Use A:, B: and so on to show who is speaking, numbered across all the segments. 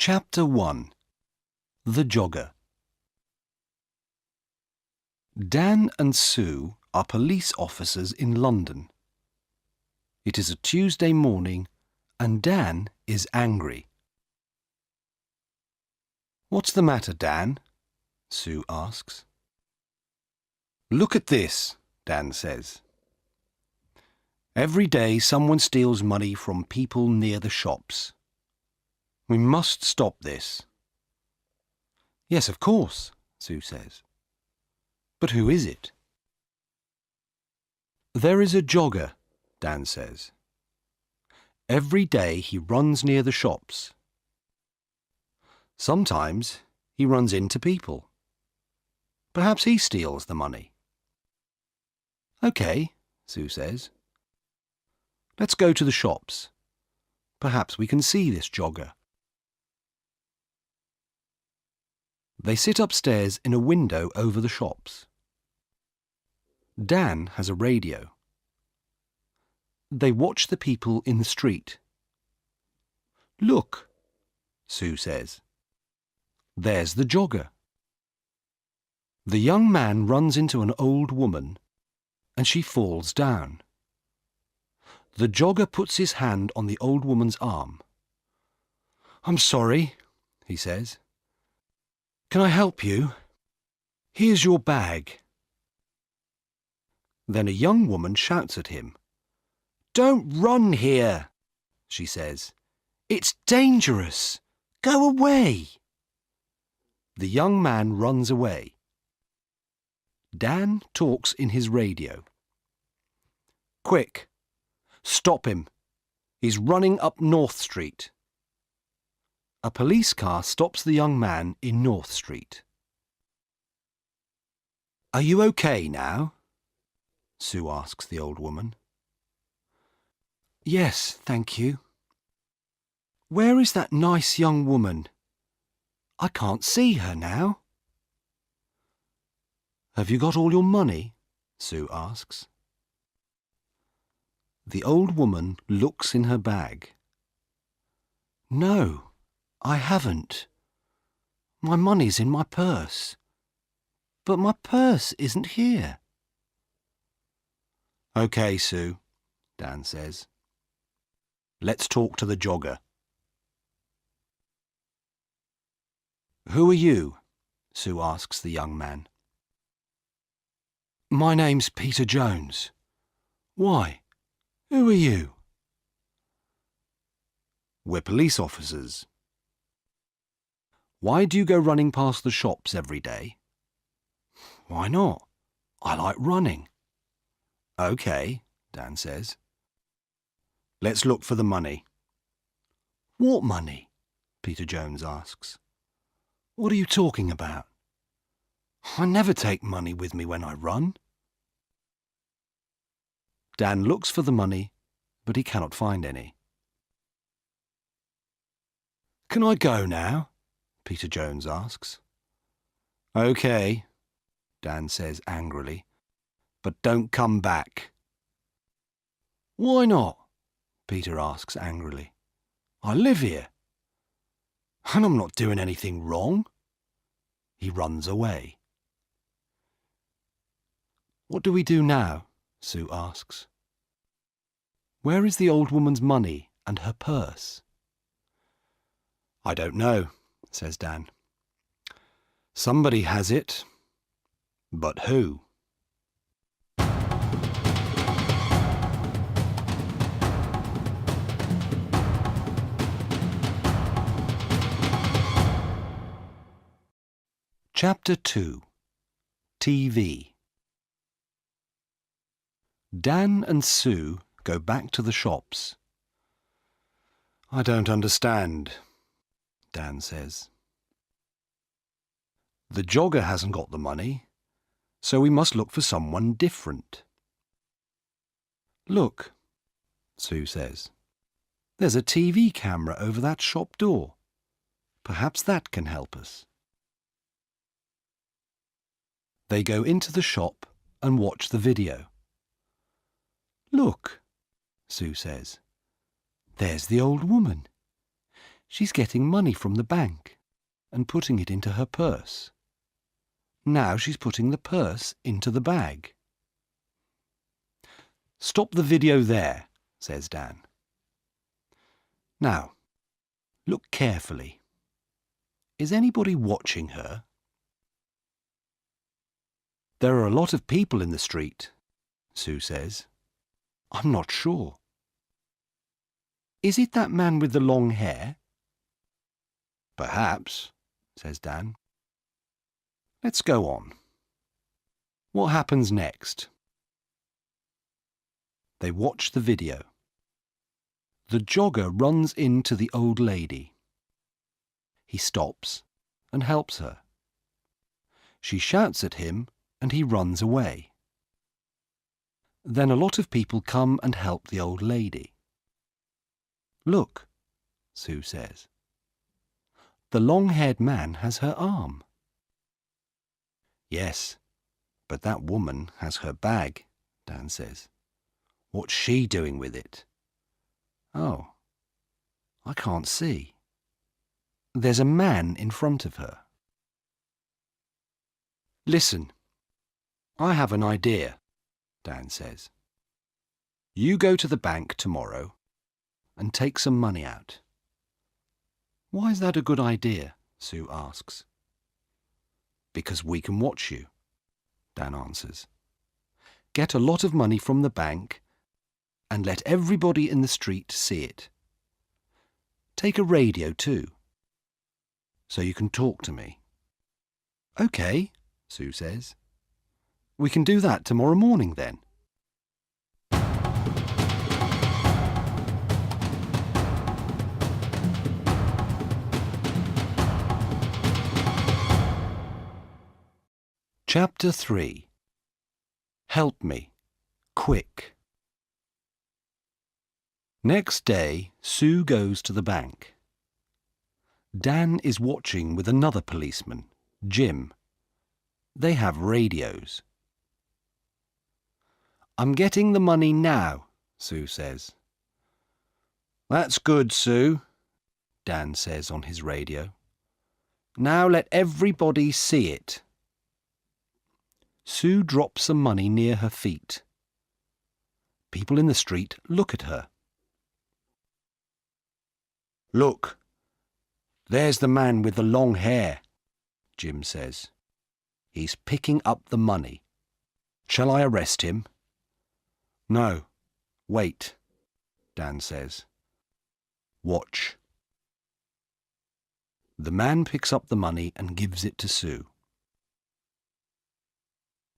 A: Chapter 1. The Jogger. Dan and Sue are police officers in London. It is a Tuesday morning and Dan is angry. "What's the matter, Dan?" Sue asks. "Look at this," Dan says. "Every day someone steals money from people near the shops. We must stop this." "Yes, of course," Sue says. "But who is it?" "There is a jogger," Dan says. "Every day he runs near the shops. Sometimes he runs into people. Perhaps he steals the money." "OK," Sue says. "Let's go to the shops. Perhaps we can see this jogger." They sit upstairs in a window over the shops. Dan has a radio. They watch the people in the street. "Look," Sue says. "There's the jogger." The young man runs into an old woman and she falls down. The jogger puts his hand on the old woman's arm. "I'm sorry," he says. "Can I help you? Here's your bag." Then a young woman shouts at him. "Don't run here," she says. "It's dangerous. Go away." The young man runs away. Dan talks in his radio. "Quick, stop him. He's running up North Street." A police car stops the young man in North Street. "Are you okay now?" Sue asks the old woman. "Yes, thank you." "Where is that nice young woman? I can't see her now." "Have you got all your money?" Sue asks. The old woman looks in her bag. "No, I haven't. My money's in my purse. But my purse isn't here." "OK, Sue," Dan says. "Let's talk to the jogger." "Who are you?" Sue asks the young man. "My name's Peter Jones. Why? Who are you?" "We're police officers." "Why do you go running past the shops every day?" "Why not? I like running." "OK," Dan says. "Let's look for the money." "What money?" Peter Jones asks. "What are you talking about? I never take money with me when I run." Dan looks for the money, but he cannot find any. "Can I go now?" Peter Jones asks. "OK," Dan says angrily, "but don't come back." "Why not?" Peter asks angrily. "I live here, and I'm not doing anything wrong." He runs away. "What do we do now?" Sue asks. "Where is the old woman's money and her purse?" "I don't know," says Dan. "Somebody has it. But who?" Chapter 2. TV. Dan and Sue go back to the shops. "I don't understand," Dan says. "The jogger hasn't got the money, so we must look for someone different." "Look," Sue says. "There's a TV camera over that shop door. Perhaps that can help us." They go into the shop and watch the video. "Look," Sue says. "There's the old woman. She's getting money from the bank and putting it into her purse. Now she's putting the purse into the bag. Stop the video there, says Dan. Now, look carefully. Is anybody watching her? There are a lot of people in the street, Sue says. I'm not sure. Is it that man with the long hair? Perhaps, says Dan. Let's go on. What happens next? They watch the video. The jogger runs into the old lady. He stops and helps her. She shouts at him and he runs away. Then a lot of people come and help the old lady. Look, Sue says. The long-haired man has her arm. Yes, but that woman has her bag, Dan says. What's she doing with it? Oh, I can't see. There's a man in front of her. Listen, I have an idea, Dan says. You go to the bank tomorrow and take some money out. Why is that a good idea? Sue asks. Because we can watch you, Dan answers. Get a lot of money from the bank and let everybody in the street see it. Take a radio too, so you can talk to me. OK, Sue says. We can do that tomorrow morning then. Chapter 3. Help me, quick. Next day, Sue goes to the bank. Dan is watching with another policeman, Jim. They have radios. I'm getting the money now, Sue says. That's good, Sue, Dan says on his radio. Now let everybody see it. Sue drops some money near her feet. People in the street look at her. Look, there's the man with the long hair, Jim says. He's picking up the money. Shall I arrest him? No, wait, Dan says. Watch. The man picks up the money and gives it to Sue.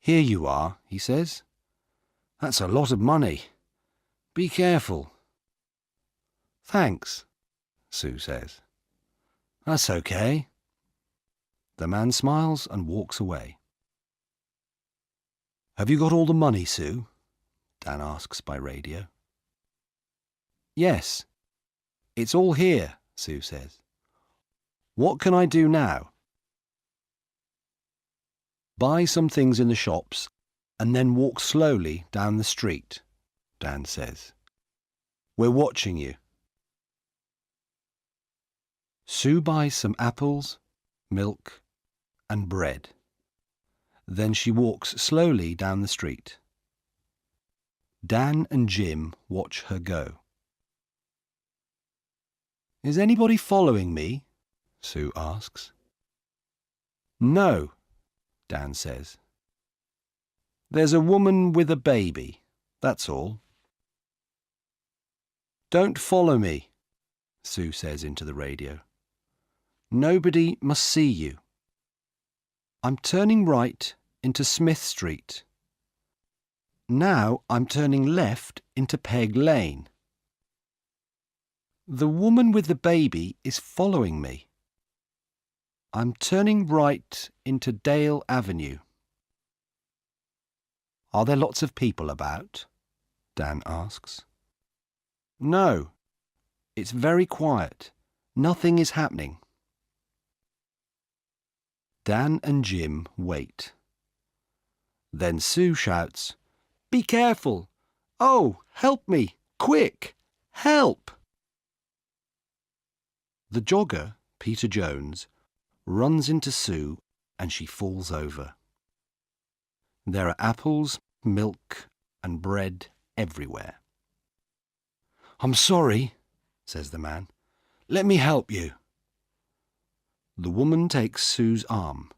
A: Here you are, he says. That's a lot of money. Be careful. Thanks, Sue says. That's okay. The man smiles and walks away. Have you got all the money, Sue? Dan asks by radio. Yes, it's all here, Sue says. What can I do now? Buy some things in the shops and then walk slowly down the street, Dan says. We're watching you. Sue buys some apples, milk, and bread. Then she walks slowly down the street. Dan and Jim watch her go. Is anybody following me? Sue asks. No, Dan says. There's a woman with a baby, that's all. Don't follow me, Sue says into the radio. Nobody must see you. I'm turning right into Smith Street. Now I'm turning left into Peg Lane. The woman with the baby is following me. I'm turning right into Dale Avenue. Are there lots of people about? Dan asks. No, it's very quiet. Nothing is happening. Dan and Jim wait. Then Sue shouts, Be careful! Oh, help me! Quick! Help! The jogger, Peter Jones, runs into Sue and she falls over. There are apples, milk and bread everywhere. "I'm sorry," says the man. "Let me help you." The woman takes Sue's arm.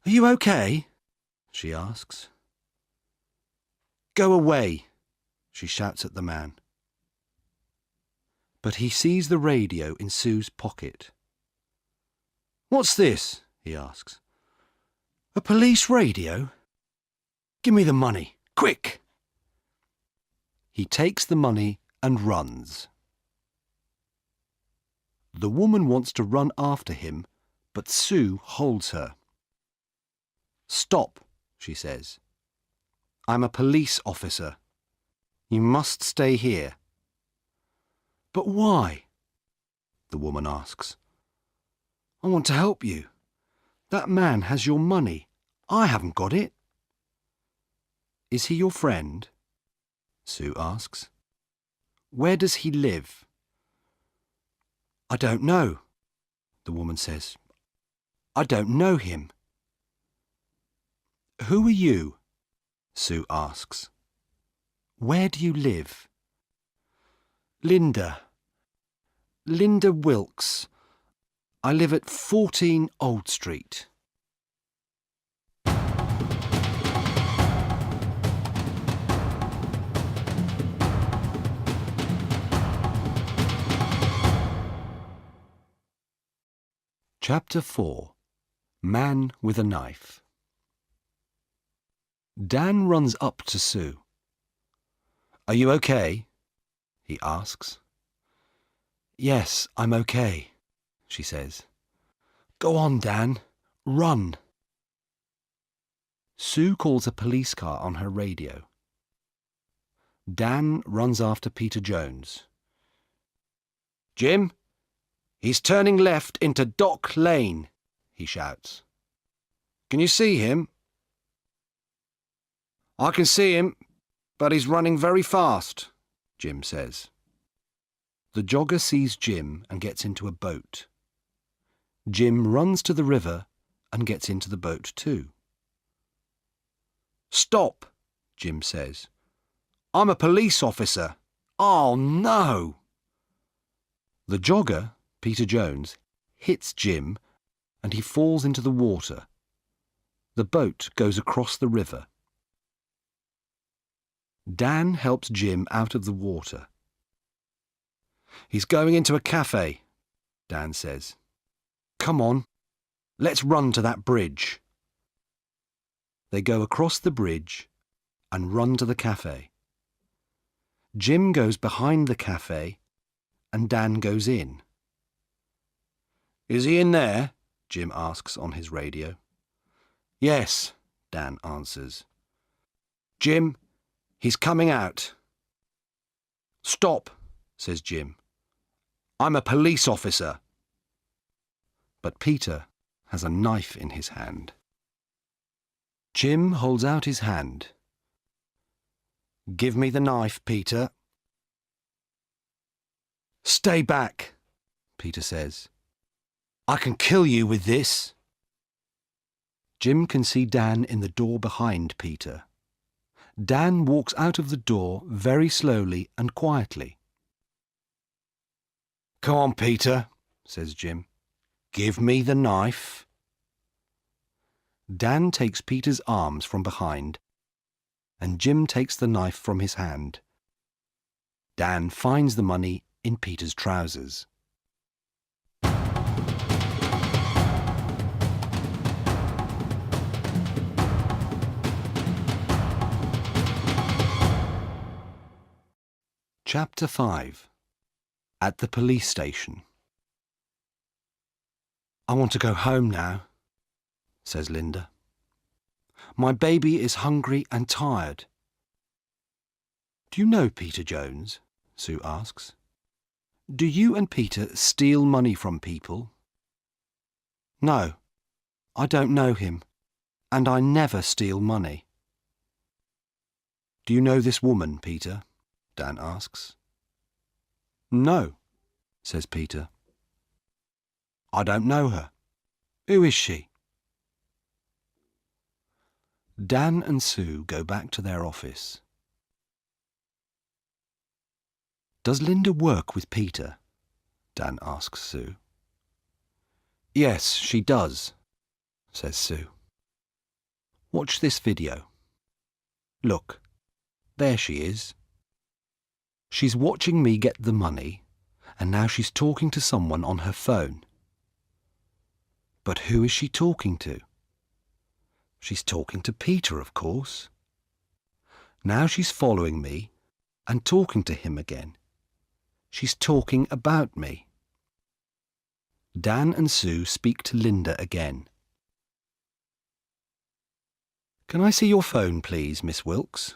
A: "Are you okay?" she asks. "Go away," she shouts at the man. But he sees the radio in Sue's pocket. "What's this?" he asks. "A police radio? Give me the money, quick!" He takes the money and runs. The woman wants to run after him, but Sue holds her. "Stop," she says. "I'm a police officer. You must stay here." "But why?" the woman asks. "I want to help you. That man has your money. I haven't got it." "Is he your friend?" Sue asks. "Where does he live?" "I don't know," the woman says. "I don't know him." "Who are you?" Sue asks. "Where do you live?" Linda Wilkes. I live at 14 Old Street." Chapter 4. Man with a Knife. Dan runs up to Sue. "Are you okay?" he asks. "Yes, I'm okay," she says. "Go on, Dan. Run." Sue calls a police car on her radio. Dan runs after Peter Jones. "Jim, he's turning left into Dock Lane," he shouts. "Can you see him?" "I can see him, but he's running very fast," Jim says. The jogger sees Jim and gets into a boat. Jim runs to the river and gets into the boat too. "Stop," Jim says. "I'm a police officer." "Oh, no!" The jogger, Peter Jones, hits Jim and he falls into the water. The boat goes across the river. Dan helps Jim out of the water. "He's going into a cafe," Dan says. "Come on, let's run to that bridge." They go across the bridge and run to the cafe. Jim goes behind the cafe and Dan goes in. "Is he in there?" Jim asks on his radio. "Yes," Dan answers. "Jim, he's coming out." "Stop," says Jim. "I'm a police officer." But Peter has a knife in his hand. Jim holds out his hand. "Give me the knife, Peter." "Stay back," Peter says. "I can kill you with this." Jim can see Dan in the door behind Peter. Dan walks out of the door very slowly and quietly. "Come on, Peter," says Jim. "Give me the knife." Dan takes Peter's arms from behind, and Jim takes the knife from his hand. Dan finds the money in Peter's trousers. Chapter 5. At the police station. "I want to go home now," says Linda. "My baby is hungry and tired." "Do you know Peter Jones?" Sue asks. "Do you and Peter steal money from people?" "No, I don't know him, and I never steal money." "Do you know this woman, Peter?" Dan asks. "No," says Peter. I don't know her. Who is she? Dan and Sue go back to their office. Does Linda work with Peter? Dan asks Sue. Yes, she does, says Sue. Watch this video. Look, there she is. She's watching me get the money, and now she's talking to someone on her phone. But who is she talking to? She's talking to Peter, of course. Now she's following me and talking to him again. She's talking about me. Dan and Sue speak to Linda again. Can I see your phone, please, Miss Wilkes?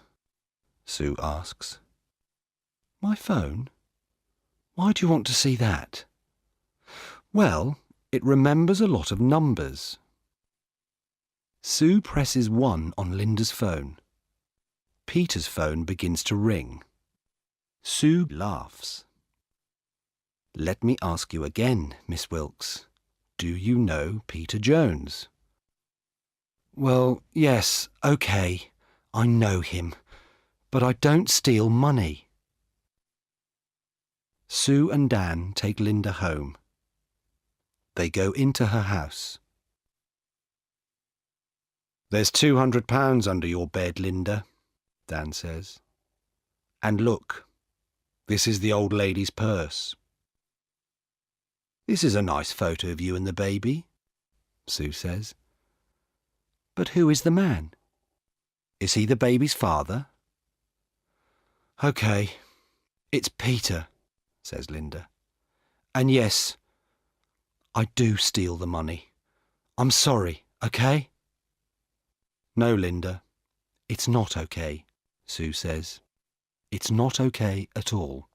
A: Sue asks. My phone? Why do you want to see that? Well, it remembers a lot of numbers. Sue presses 1 on Linda's phone. Peter's phone begins to ring. Sue laughs. Let me ask you again, Miss Wilkes. Do you know Peter Jones? Well, yes, OK. I know him. But I don't steal money. Sue and Dan take Linda home. They go into her house. There's £200 under your bed, Linda, Dan says. And look, this is the old lady's purse. This is a nice photo of you and the baby, Sue says. But who is the man? Is he the baby's father? OK, it's Peter, says Linda. And yes, I do steal the money. I'm sorry, OK? No, Linda, it's not OK, Sue says. It's not OK at all.